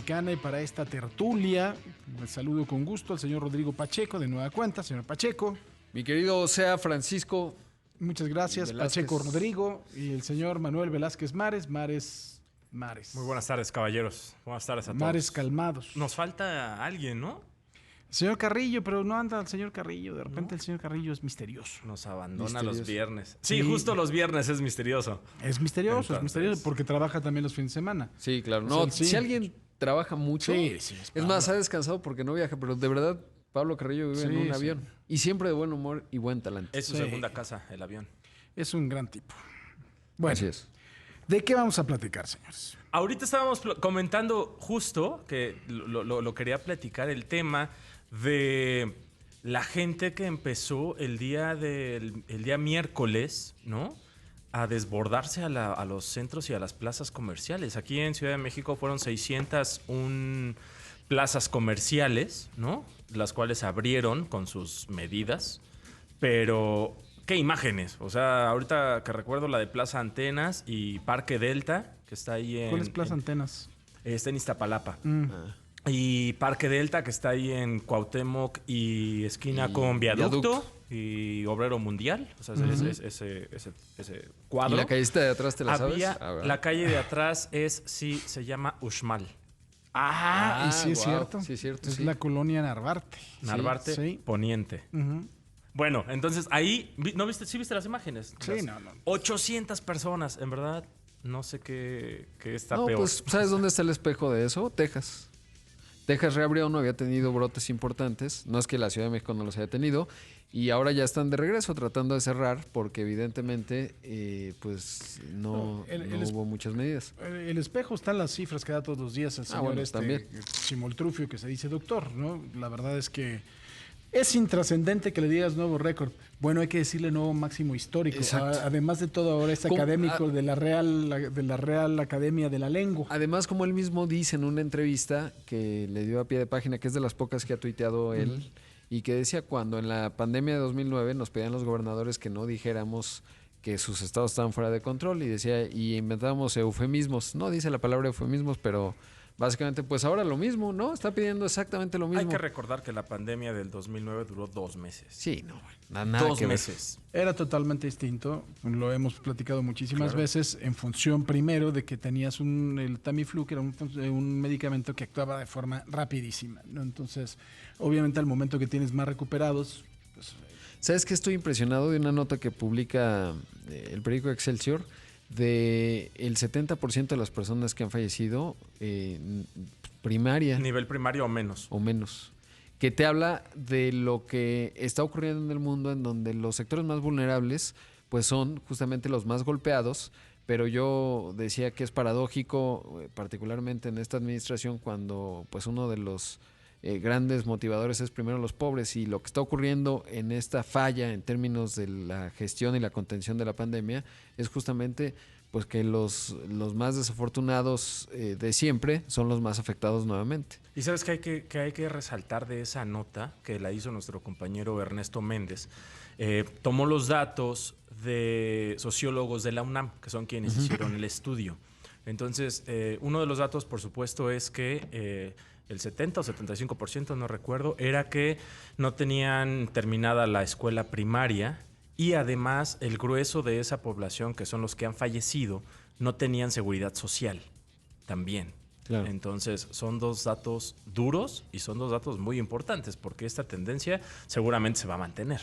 Mexicana, y para esta tertulia les saludo con gusto al señor Rodrigo Pacheco, de nueva cuenta. Señor Pacheco. Mi querido sea Francisco. Muchas gracias, Velázquez. Pacheco Rodrigo. Y el señor Manuel Velázquez Mares. Mares. Muy buenas tardes, caballeros. Buenas tardes a todos. Mares calmados. Nos falta alguien, ¿no? El señor Carrillo, pero no anda el señor Carrillo. De repente el señor Carrillo es misterioso. Nos abandona Misterioso. los viernes. Sí, Sí. justo los viernes es misterioso. Es misterioso, Entonces, porque trabaja también los fines de semana. Sí, claro. O No, sea, sí. si alguien trabaja mucho, Sí, sí, es más, ha descansado porque no viaja, pero de verdad, Pablo Carrillo vive en Sí, un sí. avión. Y siempre de buen humor y buen talento. Es su Sí. segunda casa, el avión. Es un gran tipo. Bueno, Así es. ¿de qué vamos a platicar, señores? Ahorita estábamos comentando justo que lo quería platicar, el tema de la gente que empezó el día miércoles, ¿no? A desbordarse a los centros y a las plazas comerciales. Aquí en Ciudad de México fueron 601 plazas comerciales, ¿no? Las cuales abrieron con sus medidas. Pero, ¿qué imágenes? O sea, ahorita que recuerdo la de Plaza Antenas y Parque Delta, que está ahí en... ¿Cuál es Plaza Antenas? Está en Iztapalapa. Ah. Y Parque Delta, que está ahí en Cuauhtémoc y esquina Y con Viaducto, Viaducto. y Obrero Mundial. O sea, ese cuadro. ¿Y la callecita de atrás te la sabes? Había, Ah, bueno. la calle de atrás se llama Uxmal. Ah, y sí es guau. cierto. Sí, es cierto, Es sí. la colonia Narvarte. Narvarte sí. Poniente. Ujú. Bueno, entonces ahí, ¿no viste? ¿Sí viste las imágenes? Sí, Las no. 800 personas, en verdad, no sé qué está No, peor. pues, ¿sabes dónde está el espejo de eso? Texas. Texas reabrió, no había tenido brotes importantes. No es que la Ciudad de México no los haya tenido. Y ahora ya están de regreso tratando de cerrar porque evidentemente pues no hubo muchas medidas. El espejo está en las cifras que da todos los días el señor bueno, también. Simoltrufio, que se dice doctor, ¿no? La verdad es que es intrascendente que le digas nuevo récord. Bueno, hay que decirle nuevo máximo histórico. Exacto. Además de todo, ahora es académico de la Real Academia de la Lengua. Además, como él mismo dice en una entrevista que le dio a pie de página, que es de las pocas que ha tuiteado él, y que decía cuando en la pandemia de 2009 nos pedían los gobernadores que no dijéramos que sus estados estaban fuera de control y decía, y inventábamos eufemismos. No dice la palabra eufemismos, pero básicamente pues ahora lo mismo, ¿no? Está pidiendo exactamente lo mismo. Hay que recordar que la pandemia del 2009 duró 2 meses. Sí, no, nada 2 que ver. meses. Era totalmente distinto, lo hemos platicado muchísimas veces, en función primero de que tenías el Tamiflu, que era un medicamento que actuaba de forma rapidísima, ¿no? Entonces, obviamente al momento que tienes más recuperados, pues... ¿Sabes qué? Estoy impresionado de una nota que publica el periódico Excelsior de el 70% de las personas que han fallecido primaria Nivel primario o menos. o menos. Que te habla de lo que está ocurriendo en el mundo, en donde los sectores más vulnerables pues son justamente los más golpeados, pero yo decía que es paradójico, particularmente en esta administración, cuando pues uno de los grandes motivadores es primero los pobres, y lo que está ocurriendo en esta falla en términos de la gestión y la contención de la pandemia es justamente pues que los más desafortunados de siempre son los más afectados nuevamente. Y sabes que hay que resaltar de esa nota que la hizo nuestro compañero Ernesto Méndez. Tomó los datos de sociólogos de la UNAM, que son quienes hicieron el estudio. Entonces, uno de los datos, por supuesto, es que el 70 o 75%, no recuerdo, era que no tenían terminada la escuela primaria, y además el grueso de esa población, que son los que han fallecido, no tenían seguridad social también. Claro. Entonces, son dos datos duros y son dos datos muy importantes, porque esta tendencia seguramente se va a mantener,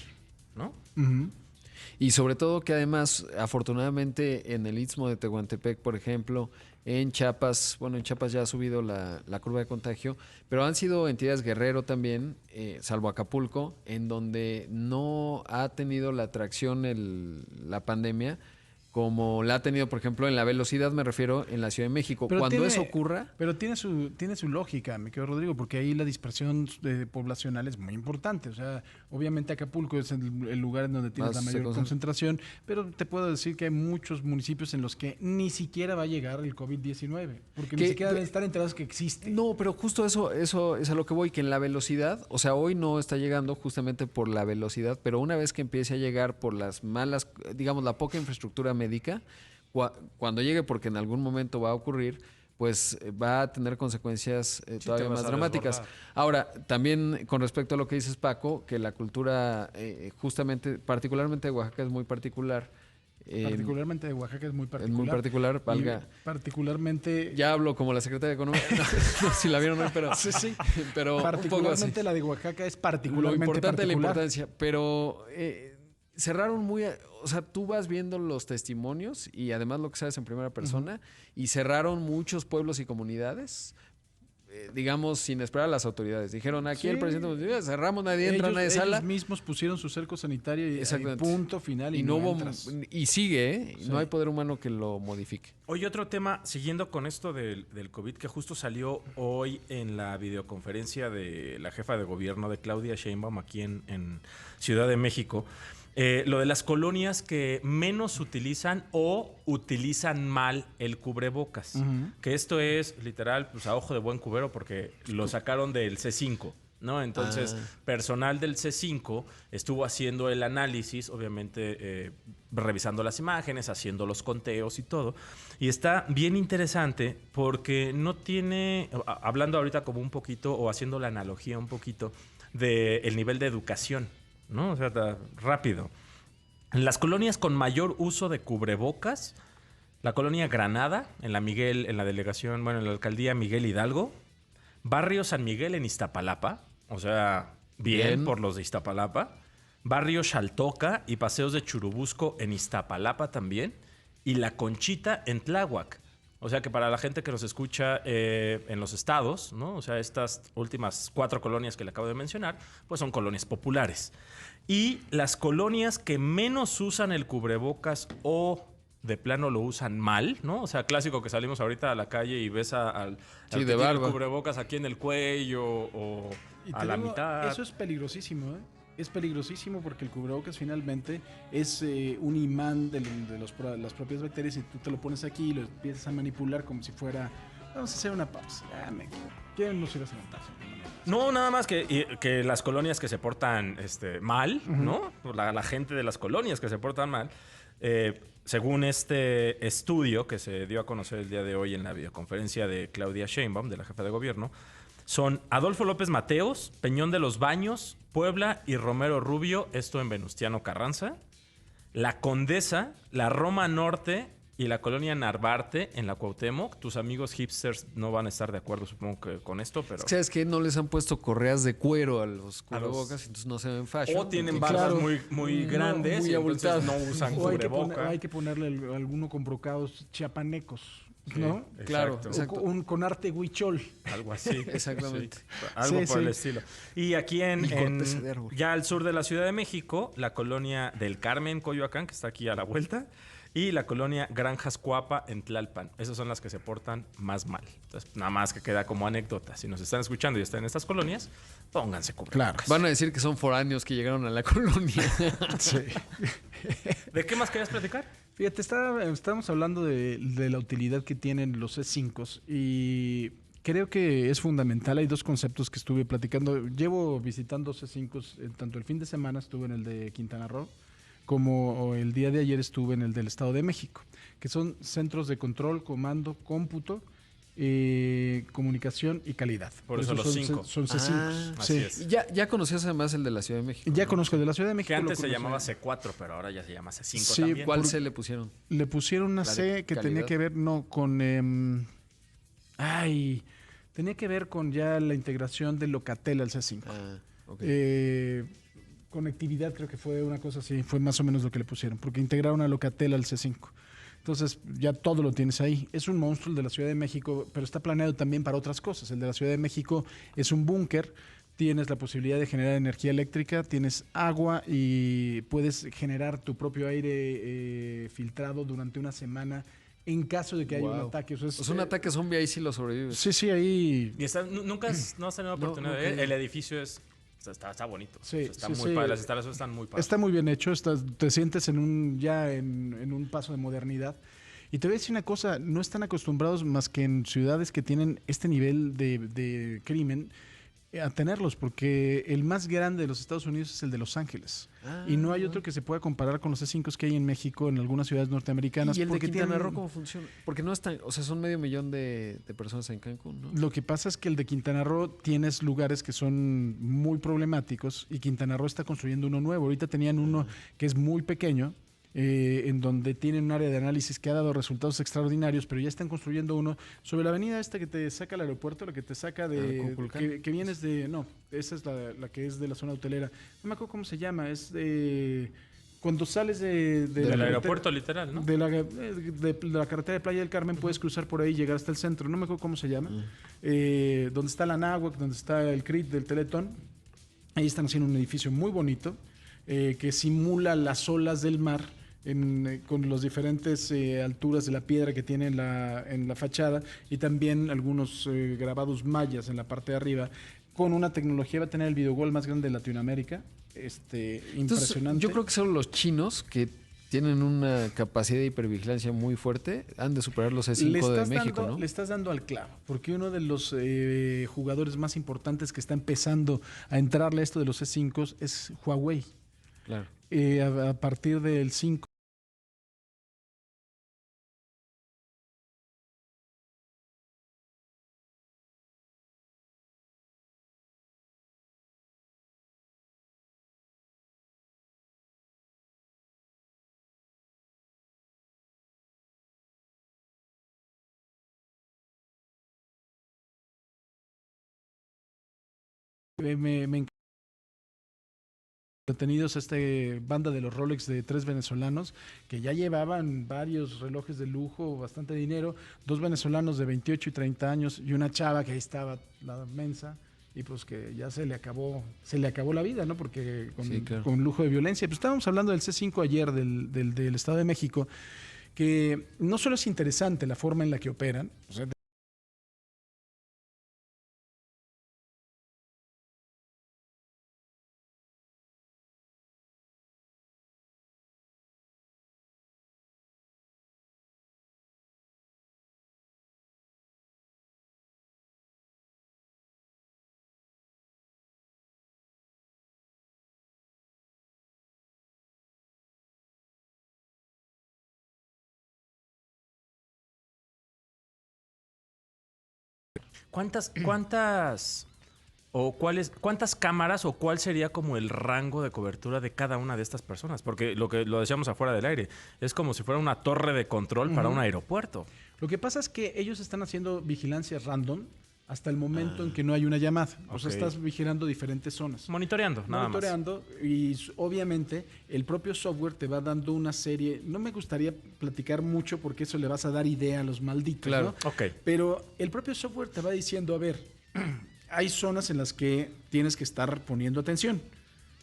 ¿no? Uh-huh. Y sobre todo que además, afortunadamente, en el Istmo de Tehuantepec, por ejemplo, en Chiapas, bueno, en Chiapas ya ha subido la curva de contagio, pero han sido entidades Guerrero también, salvo Acapulco, en donde no ha tenido la atracción la pandemia como la ha tenido, por ejemplo, en la velocidad, me refiero, en la Ciudad de México. Pero Cuando tiene- eso ocurra... Pero tiene su lógica, mi querido Rodrigo, porque ahí la dispersión poblacional es muy importante. O sea, obviamente Acapulco es el lugar en donde tienes Más la se mayor concentra. concentración, pero te puedo decir que hay muchos municipios en los que ni siquiera va a llegar el COVID-19, porque ni Que- siquiera deben estar enterados que existe. No, pero justo eso es a lo que voy, que en la velocidad, o sea, hoy no está llegando justamente por la velocidad, pero una vez que empiece a llegar por las malas, digamos, la poca infraestructura médica, cuando llegue, porque en algún momento va a ocurrir, pues va a tener consecuencias todavía más dramáticas. desbordar. Ahora, también con respecto a lo que dices, Paco, que la cultura justamente, particularmente de Oaxaca es muy particular. Particularmente de Oaxaca es muy particular. Es muy particular, valga. Y particularmente... Ya hablo como la secretaria de Economía. No, si la vieron hoy, pero... Sí. Pero un poco así. Particularmente la de Oaxaca es Lo particularmente importante de la particular. importancia, pero cerraron muy... O sea, tú vas viendo los testimonios y además lo que sabes en primera persona y cerraron muchos pueblos y comunidades, digamos, sin esperar a las autoridades. Dijeron, aquí el Sí. presidente municipal, cerramos, nadie entra, nadie sala. Ellos mismos pusieron su cerco sanitario y Exactamente. punto final y, Y no hubo... entras. Y sigue, ¿eh? Sí. No hay poder humano que lo modifique. Oye, otro tema, siguiendo con esto del COVID, que justo salió hoy en la videoconferencia de la jefa de gobierno de Claudia Sheinbaum aquí en Ciudad de México, lo de las colonias que menos utilizan o utilizan mal el cubrebocas. Que esto es literal, pues a ojo de buen cubero, porque lo sacaron del C5. ¿No? Entonces, personal del C5 estuvo haciendo el análisis, obviamente revisando las imágenes, haciendo los conteos y todo. Y está bien interesante porque no tiene, hablando ahorita como un poquito o haciendo la analogía un poquito del nivel de educación, ¿no? O sea, rápido. En las colonias con mayor uso de cubrebocas, la colonia Granada, en la delegación, bueno, en la alcaldía Miguel Hidalgo, Barrio San Miguel en Iztapalapa, o sea, bien por los de Iztapalapa. Barrio Xaltoca y Paseos de Churubusco en Iztapalapa también. Y La Conchita en Tláhuac. O sea que para la gente que nos escucha en los estados, ¿no? O sea, estas últimas 4 colonias que le acabo de mencionar, pues son colonias populares. Y las colonias que menos usan el cubrebocas o de plano lo usan mal, ¿no? O sea, clásico que salimos ahorita a la calle y ves al Sí, que de tiene el barba. cubrebocas aquí en el cuello o Y a te la digo, mitad. eso es peligrosísimo, ¿eh? Es peligrosísimo porque el cubrebocas finalmente es un imán de las propias bacterias y tú te lo pones aquí y lo empiezas a manipular como si fuera... Vamos a hacer una pausa. ¿Quién nos irá a sentarse? No, nada más que las colonias que se portan mal, ¿no? La gente de las colonias que se portan mal, según este estudio que se dio a conocer el día de hoy en la videoconferencia de Claudia Sheinbaum, de la jefa de gobierno, son Adolfo López Mateos, Peñón de los Baños, Puebla y Romero Rubio, esto en Venustiano Carranza, La Condesa, la Roma Norte y la colonia Narvarte en la Cuauhtémoc. Tus amigos hipsters no van a estar de acuerdo, supongo que con esto, pero... ¿Sabes qué? No les han puesto correas de cuero a los cubrebocas, entonces no se ven fashion. O tienen Entonces, barbas Claro. muy grandes muy y entonces abultadas. no usan O cubreboca. hay que ponerle alguno con brocados chiapanecos, ¿no? Sí, Claro, exacto. exacto. Con arte huichol. Algo así. Exactamente. Sí, algo Sí, por el sí. estilo. Y aquí Y corteza de árbol. ya al sur de la Ciudad de México, la colonia del Carmen, Coyoacán, que está aquí a la vuelta, y la colonia Granjas Cuapa en Tlalpan. Esas son las que se portan más mal. Entonces, nada más que queda como anécdota. Si nos están escuchando y están en estas colonias, pónganse cubrebocas. Van a decir que son foráneos que llegaron a la colonia. Sí. ¿De qué más querías platicar? Fíjate, estábamos hablando de la utilidad que tienen los C5 y creo que es fundamental. Hay dos conceptos que estuve platicando. Llevo visitando C5 tanto el fin de semana, estuve en el de Quintana Roo, como el día de ayer estuve en el del Estado de México, que son centros de control, comando, cómputo, comunicación y calidad. Por eso los son 5. Son C5. Ah, así sí. es. Y ya conocías además el de la Ciudad de México. Ya ¿no? conozco el de la Ciudad de México. Que antes lo se conozco. llamaba C4, pero ahora ya se llama C5 Sí, también. ¿Cuál se le pusieron? Le pusieron una ¿La de C que tenía calidad? que ver, con... tenía que ver con ya la integración de Locatel al C5. Ah, ok. Conectividad creo que fue una cosa así, fue más o menos lo que le pusieron, porque integraron a Locatel al C5. Entonces ya todo lo tienes ahí. Es un monstruo el de la Ciudad de México, pero está planeado también para otras cosas. El de la Ciudad de México es un búnker, tienes la posibilidad de generar energía eléctrica, tienes agua y puedes generar tu propio aire filtrado durante una semana en caso de que haya un Wow. ataque. O sea, Pues un ataque zombie ahí sí lo sobrevives. Sí, ahí... Y nunca no has tenido oportunidad no de ver. creo. El edificio está bonito. Sí, O sea, está sí, muy sí. padre. Las instalaciones están muy padres. Está muy bien hecho, te sientes en un paso de modernidad. Y te voy a decir una cosa, no están acostumbrados más que en ciudades que tienen este nivel de crimen, a tenerlos, porque el más grande de los Estados Unidos es el de Los Ángeles. Y no hay otro que se pueda comparar con los C5 que hay en México, en algunas ciudades norteamericanas. ¿Y el de porque Quintana Roo cómo funciona? Porque no están, o sea, son 500,000 de personas en Cancún, ¿no? Lo que pasa es que el de Quintana Roo tienes lugares que son muy problemáticos y Quintana Roo está construyendo uno nuevo. Ahorita tenían uno que es muy pequeño, en donde tienen un área de análisis que ha dado resultados extraordinarios, pero ya están construyendo uno sobre la avenida esta que te saca al aeropuerto, la que te saca de... que vienes de... No, esa es la que es de la zona hotelera. No me acuerdo cómo se llama, es de... Cuando sales del aeropuerto literal, ¿no? De la carretera de Playa del Carmen, puedes cruzar por ahí y llegar hasta el centro. No me acuerdo cómo se llama. Donde está la Náhuac, donde está el CRIT del Teletón. Ahí están haciendo un edificio muy bonito que simula las olas del mar con las diferentes alturas de la piedra que tiene en la fachada y también algunos grabados mayas en la parte de arriba. Con una tecnología va a tener el videogol más grande de Latinoamérica. Impresionante. Entonces, yo creo que son los chinos que tienen una capacidad de hipervigilancia muy fuerte, han de superar los C5 de México, ¿no? Le estás dando al clavo, porque uno de los jugadores más importantes que está empezando a entrarle a esto de los C5 es Huawei. Claro. A partir del 5. Me encanta detenidos esta banda de los Rolex de 3 venezolanos que ya llevaban varios relojes de lujo, bastante dinero, 2 venezolanos de 28 y 30 años y una chava que ahí estaba, la mensa, y pues que ya se le acabó la vida, ¿no? Porque con lujo de violencia. Pues estábamos hablando del C5 ayer del Estado de México, que no solo es interesante la forma en la que operan, o sea, ¿Cuántas cámaras o cuál sería como el rango de cobertura de cada una de estas personas? Porque lo decíamos afuera del aire, es como si fuera una torre de control para un aeropuerto. Lo que pasa es que ellos están haciendo vigilancia random hasta el momento en que no hay una llamada. O sea, estás vigilando diferentes zonas. Monitoreando, nada más. Y obviamente el propio software te va dando una serie. No me gustaría platicar mucho porque eso le vas a dar idea a los malditos, claro, ¿no? Pero el propio software te va diciendo, a ver, hay zonas en las que tienes que estar poniendo atención,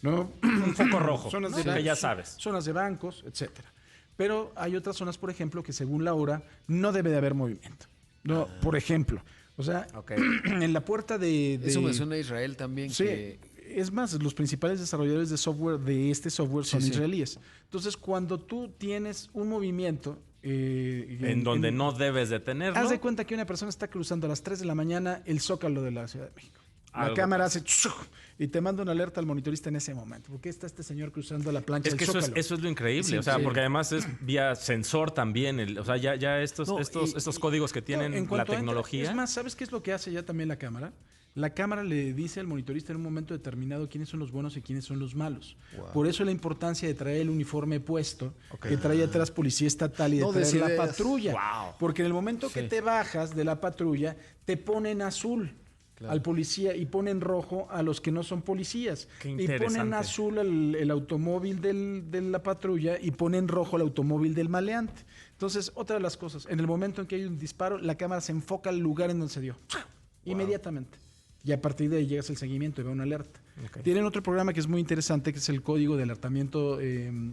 ¿no? Un foco rojo, zonas de que ya sabes. Zonas de bancos, etcétera. Pero hay otras zonas, por ejemplo, que según la hora no debe de haber movimiento. No, por ejemplo, o sea, en la puerta de... Eso me suena a Israel también. Sí, es más, los principales desarrolladores de software de este software son israelíes. Entonces, cuando tú tienes un movimiento... en donde no debes de tenerlo. Haz de cuenta que una persona está cruzando a las 3 de la mañana el Zócalo de la Ciudad de México. La cámara hace y te manda una alerta al monitorista en ese momento. ¿Por qué está este señor cruzando la plancha del Zócalo? Eso es lo increíble. O sea, porque además es vía sensor también. O sea, ya estos códigos que tienen la tecnología. Es más, ¿sabes qué es lo que hace ya también la cámara? La cámara le dice al monitorista en un momento determinado quiénes son los buenos y quiénes son los malos. Wow. Por eso la importancia de traer el uniforme puesto, que trae atrás policía estatal y de traer la patrulla. Wow. Porque en el momento que te bajas de la patrulla, te ponen azul al policía y ponen rojo a los que no son policías. Y ponen azul el automóvil de la patrulla y ponen rojo el automóvil del maleante. Entonces, otra de las cosas, en el momento en que hay un disparo, la cámara se enfoca al lugar en donde se dio. Inmediatamente. Y a partir de ahí llegas al seguimiento y ve una alerta. Tienen otro programa que es muy interesante, que es el código de alertamiento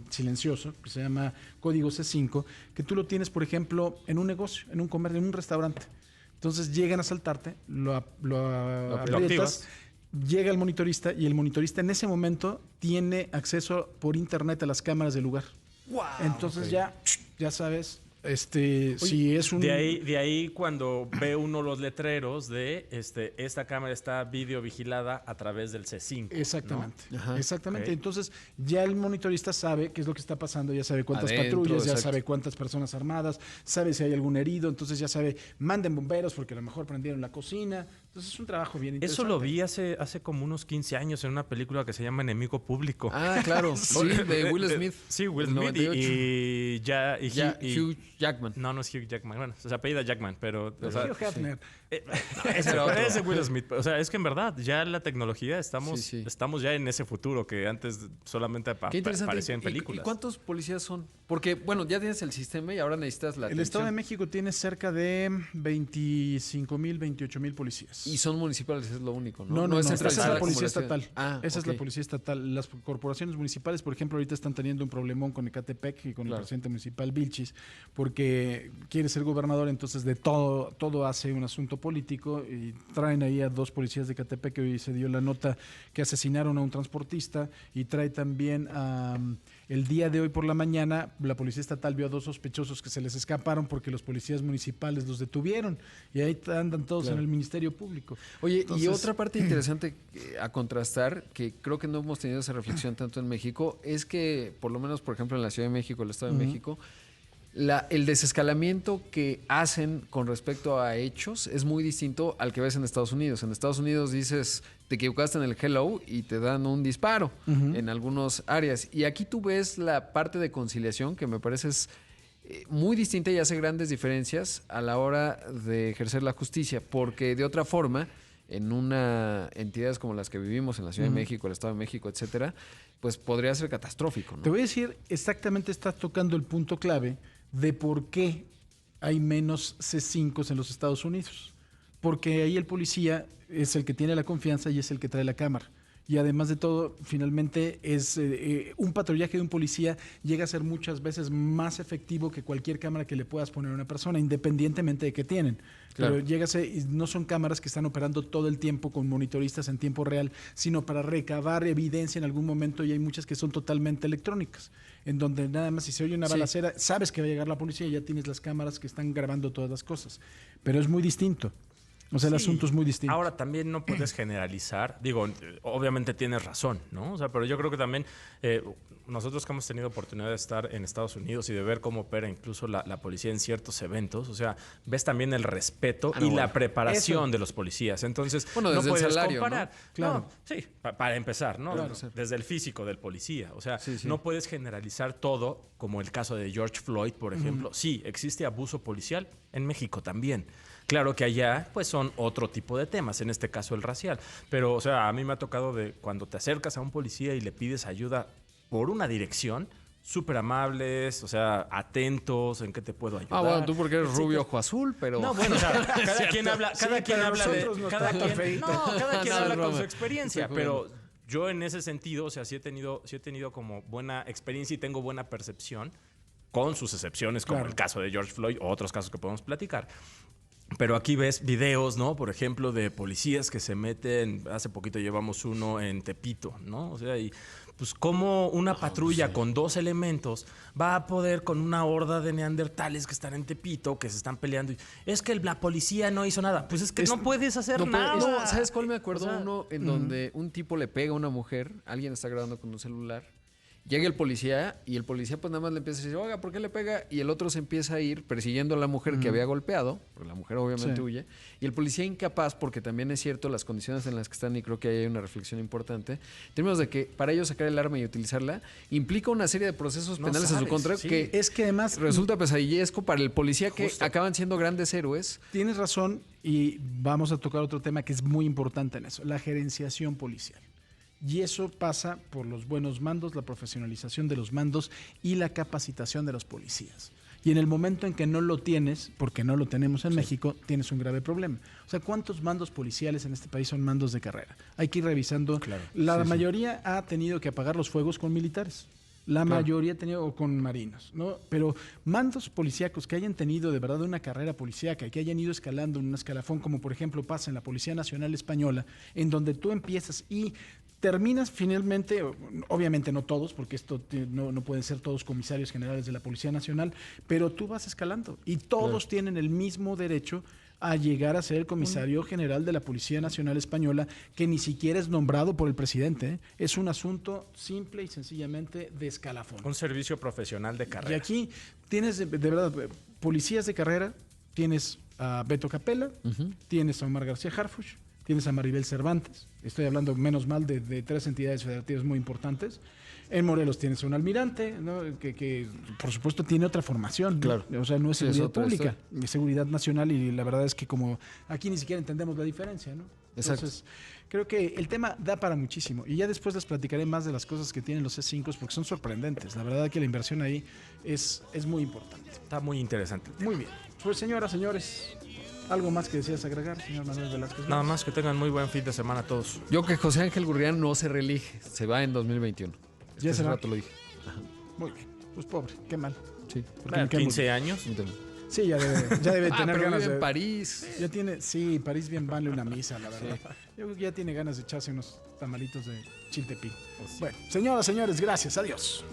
silencioso, que se llama código C5, que tú lo tienes, por ejemplo, en un negocio, en un comercio, en un restaurante. Entonces llegan a asaltarte, lo aprietas, llega el monitorista y el monitorista en ese momento tiene acceso por internet a las cámaras del lugar. Entonces ya sabes Si es un... De ahí cuando ve uno los letreros de esta cámara está video vigilada a través del C5. Exactamente, ¿no? exactamente. Okay. Entonces ya el monitorista sabe qué es lo que está pasando, ya sabe cuántas patrullas, ya sabe cuántas personas armadas, sabe si hay algún herido, entonces ya sabe, manden bomberos porque a lo mejor prendieron la cocina. Entonces es un trabajo bien interesante. Eso lo vi hace como unos 15 años en una película que se llama Enemigo Público. Ah, claro. Sí, de Will Smith. Sí, Will Smith y Hugh Jackman. No es Hugh Jackman. Bueno, se apellida Jackman, pero... Hugh Hefner. Ese Will Smith. O sea, es que en verdad ya la tecnología estamos ya en ese futuro que antes solamente aparecía en películas. ¿Y cuántos policías son? Porque, bueno, ya tienes el sistema y ahora necesitas la atención. El Estado de México tiene cerca de 25,000, 28,000 policías. Y son municipales, es lo único, ¿no? No, es esa es la policía estatal. Esa es la policía estatal. Las corporaciones municipales, por ejemplo, ahorita están teniendo un problemón con Ecatepec y con el presidente municipal Vilchis, porque quiere ser gobernador, entonces de todo hace un asunto político y traen ahí a 2 policías de Ecatepec, que hoy se dio la nota que asesinaron a un transportista, y trae también el día de hoy por la mañana, la policía estatal vio a 2 sospechosos que se les escaparon porque los policías municipales los detuvieron, y ahí andan todos en el Ministerio Público. Oye, entonces, y otra parte interesante a contrastar, que creo que no hemos tenido esa reflexión tanto en México, es que, por lo menos, por ejemplo, en la Ciudad de México, el Estado de México, el desescalamiento que hacen con respecto a hechos es muy distinto al que ves en Estados Unidos. En Estados Unidos dices, te equivocaste en el hello y te dan un disparo en algunas áreas. Y aquí tú ves la parte de conciliación, que me parece es muy distinta y hace grandes diferencias a la hora de ejercer la justicia, porque de otra forma, en entidades como las que vivimos en la Ciudad de México, el Estado de México, etcétera, pues podría ser catastrófico, ¿no? Te voy a decir exactamente, estás tocando el punto clave de por qué hay menos C5s en los Estados Unidos. Porque ahí el policía es el que tiene la confianza y es el que trae la cámara. Y además de todo, finalmente es un patrullaje de un policía llega a ser muchas veces más efectivo que cualquier cámara que le puedas poner a una persona, independientemente de qué tienen. Claro. Pero llega a ser, no son cámaras que están operando todo el tiempo con monitoristas en tiempo real, sino para recabar evidencia en algún momento, y hay muchas que son totalmente electrónicas, en donde nada más si se oye una balacera, sabes que va a llegar la policía y ya tienes las cámaras que están grabando todas las cosas. Pero es muy distinto. O sea, el asunto es muy distinto. Ahora, también no puedes generalizar. Digo, obviamente tienes razón, ¿no? O sea, pero yo creo que también nosotros que hemos tenido oportunidad de estar en Estados Unidos y de ver cómo opera incluso la policía en ciertos eventos, o sea, ves también el respeto y la preparación de los policías. Entonces, no puedes salario, comparar. ¿no? Claro. No, sí, para empezar, ¿no? Claro. Desde el físico del policía. O sea, no puedes generalizar todo, como el caso de George Floyd, por ejemplo. Sí, existe abuso policial en México también. Claro que allá pues son otro tipo de temas, en este caso el racial. Pero, o sea, a mí me ha tocado de cuando te acercas a un policía y le pides ayuda por una dirección, súper amables, o sea, atentos, en qué te puedo ayudar. Bueno, tú porque eres rubio ojo azul, pero... No, bueno, o sea, cada quien habla con su experiencia, pero yo en ese sentido, o sea, sí he tenido como buena experiencia y tengo buena percepción, con sus excepciones, como el caso de George Floyd o otros casos que podemos platicar. Pero aquí ves videos, ¿no? Por ejemplo, de policías que se meten, hace poquito llevamos uno en Tepito, ¿no? O sea, y pues cómo una patrulla con 2 elementos va a poder con una horda de neandertales que están en Tepito, que se están peleando. Es que la policía no hizo nada. Pues es que no puedes hacer nada. No, ¿sabes cuál me acuerdo? O sea, uno en donde un tipo le pega a una mujer, alguien está grabando con un celular, llega el policía y el policía pues nada más le empieza a decir, oiga, ¿por qué le pega? Y el otro se empieza a ir persiguiendo a la mujer que había golpeado, porque la mujer obviamente huye, y el policía incapaz, porque también es cierto las condiciones en las que están, y creo que ahí hay una reflexión importante, en términos de que para ellos sacar el arma y utilizarla implica una serie de procesos penales en su contra, que es que además resulta pesadillesco para el policía, que acaban siendo grandes héroes. Tienes razón, y vamos a tocar otro tema que es muy importante en eso, la gerenciación policial. Y eso pasa por los buenos mandos, la profesionalización de los mandos y la capacitación de los policías. Y en el momento en que no lo tienes, porque no lo tenemos en México, tienes un grave problema. O sea, ¿cuántos mandos policiales en este país son mandos de carrera? Hay que ir revisando. Claro. La mayoría ha tenido que apagar los fuegos con militares. La mayoría ha tenido con marinos, ¿no? Pero mandos policíacos que hayan tenido de verdad una carrera policíaca y que hayan ido escalando en un escalafón, como por ejemplo pasa en la Policía Nacional Española, en donde tú empiezas y terminas finalmente, obviamente no todos, porque esto no pueden ser todos comisarios generales de la Policía Nacional, pero tú vas escalando y todos tienen el mismo derecho a llegar a ser el comisario general de la Policía Nacional Española, que ni siquiera es nombrado por el presidente, ¿eh? Es un asunto simple y sencillamente de escalafón. Un servicio profesional de carrera. Y aquí tienes, de verdad, policías de carrera, tienes a Beto Capella, tienes a Omar García Harfuch, tienes a Maribel Cervantes, estoy hablando menos mal de 3 entidades federativas muy importantes. En Morelos tienes a un almirante, ¿no? que por supuesto tiene otra formación, claro. O sea, no es seguridad otra pública, es seguridad nacional, y la verdad es que como aquí ni siquiera entendemos la diferencia, ¿no? Exacto. Entonces, creo que el tema da para muchísimo, y ya después les platicaré más de las cosas que tienen los C5 porque son sorprendentes. La verdad que la inversión ahí es muy importante. Está muy interesante. Muy bien. Pues señoras, señores, ¿algo más que deseas agregar, señor Manuel Velázquez? Nada más, que tengan muy buen fin de semana todos. Yo que José Ángel Gurrián no se reelige, se va en 2021. Ya se Hace va. rato lo dije. Muy bien. Pues pobre, qué mal. Sí. Porque me queda muy 15 bien. años. Sí, ya debe tener pero ganas vive de... en París. Ya tiene, sí, París bien vale una misa, la verdad. Yo creo que ya tiene ganas de echarse unos tamalitos de chiltepín. Bueno, señoras, señores, gracias. Adiós.